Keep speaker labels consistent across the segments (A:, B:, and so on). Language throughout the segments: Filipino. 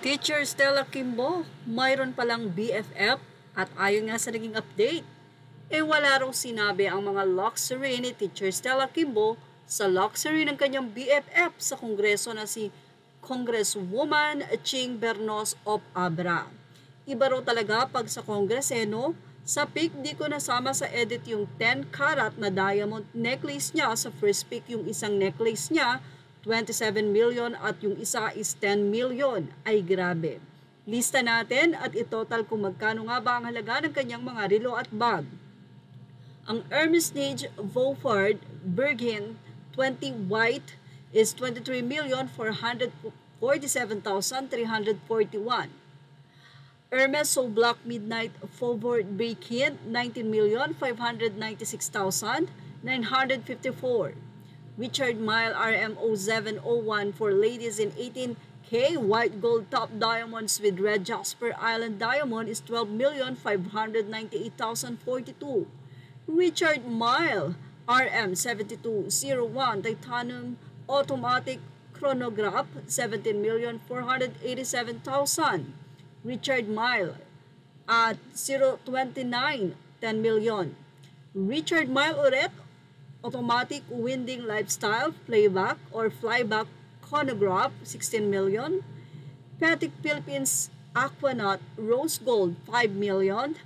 A: Teacher Stella Kimbo, mayroon palang BFF at ayon nga sa naging update, wala raw sinabi ang mga luxury ni Teacher Stella Kimbo sa luxury ng kanyang BFF sa Kongreso na si Congresswoman Ching Bernos of Abra. Iba raw talaga pag sa Congress sa pic di ko nasama sa edit yung 10 karat na diamond necklace niya sa first pic yung isang necklace niya 27 million at yung isa is 10 million. Ay grabe. Lista natin at itotal kung magkano nga ba ang halaga ng kanyang mga relo at bag. Ang Hermes Nage Beaufort Berghain 20 white is 23,447,341. Hermes So Black Midnight Beaufort Berghain 19,596,954. Richard Mille RMO 701 for ladies in 18K white gold top diamonds with red Jasper Island diamond is 12,598,042. Richard Mille RM 7201 titanium automatic chronograph 17,487,000. Richard Mille at 029 10 million. Richard Mille ulit automatic winding lifestyle playback or flyback chronograph 16 million. Patek Philippines Aquanaut Rose Gold 5 million.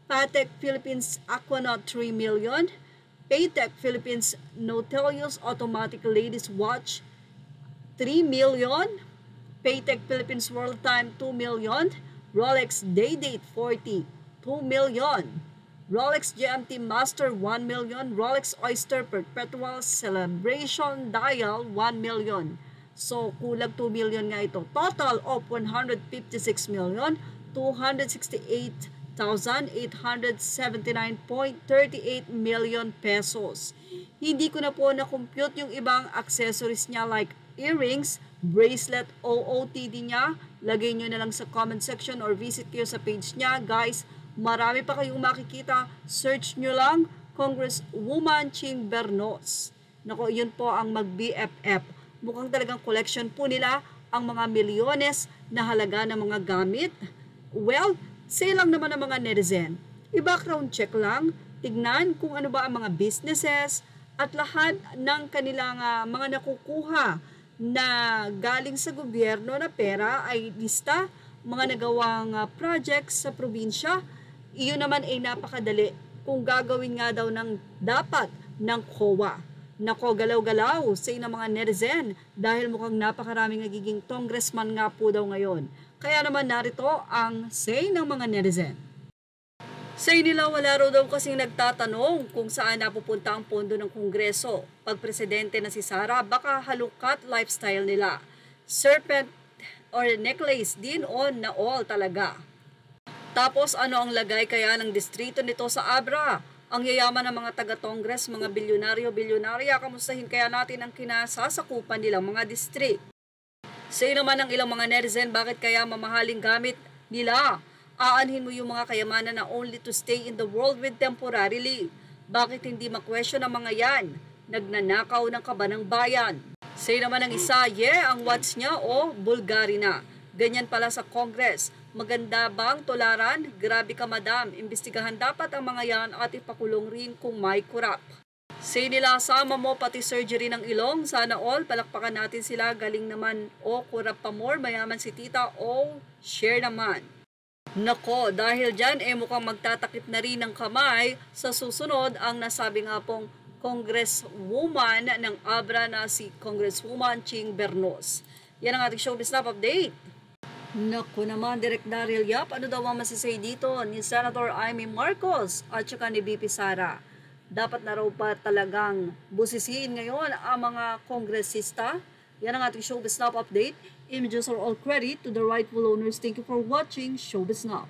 A: Patek Philippines Aquanaut 3 million. Patek Philippines Nautilus Automatic Ladies Watch 3 million. Patek Philippines World Time 2 million. Rolex Day Date 40 2 million. Rolex GMT Master 1 million, Rolex Oyster Perpetual Celebration Dial 1 million. So, kulang 2 million nga ito. Total of 156,268,879.38 million pesos. Hindi ko na po na-compute yung ibang accessories niya like earrings, bracelet, OOTD niya. Lagay nyo na lang sa comment section or visit kayo sa page niya. Guys, marami pa kayong makikita. Search nyo lang, Congresswoman Ching Bernos. Nako, yun po ang mag-BFF. Mukhang talagang collection po nila ang mga milyones na halaga ng mga gamit. Well, say lang naman ng mga netizen. I-background check lang, tignan kung ano ba ang mga businesses at lahat ng kanilang mga nakukuha na galing sa gobyerno na pera ay lista, mga nagawang projects sa probinsya. Iyon naman ay napakadali kung gagawin nga daw ng dapat ng COA. Nako, galaw-galaw sa ng mga netizen dahil mukhang napakaraming nagiging congressman nga po daw ngayon. Kaya naman narito ang say ng mga netizen. Say nila wala raw daw kasing nagtatanong kung saan napupunta ang pondo ng Kongreso. Pag presidente na si Sara, baka halukat lifestyle nila. Serpent or necklace din on na all talaga. Tapos ano ang lagay kaya ng distrito nito sa Abra? Ang yayaman ng mga taga-Congress, mga bilyonaryo-bilyonarya, kamustahin kaya natin ang kinasasakupan nilang mga district. Say naman ng ilang mga netizen, bakit kaya mamahaling gamit nila? Aanhin mo yung mga kayamanan na only to stay in the world with temporarily. Bakit hindi ma-question ang mga yan? Nagnanakaw ng kaba ng bayan. Say naman ng isa, ang watch niya Bulgari na. Ganyan pala sa Congress. Maganda bang tolaran? Grabe ka madam. Imbestigahan dapat ang mga yan at ipakulong rin kung may kurap. Say nila, sama mo pati surgery ng ilong. Sana all, palakpakan natin sila. Galing naman kurap pa more. Mayaman si tita share naman. Nako, dahil dyan mukhang magtatakip na rin ng kamay sa susunod ang nasabi nga pong Congresswoman ng Abra na si Congresswoman Ching Bernos. Yan ang ating showbiz snap update. Naku naman, Direk Daryl Yap, ano daw ang masasay dito ni Senator Amy Marcos at saka ni BP Sara? Dapat na raw pa talagang busisiin ngayon ang mga kongresista? Yan ang ating showbiz snap update. Images are all credit to the rightful owners. Thank you for watching Showbiz Now.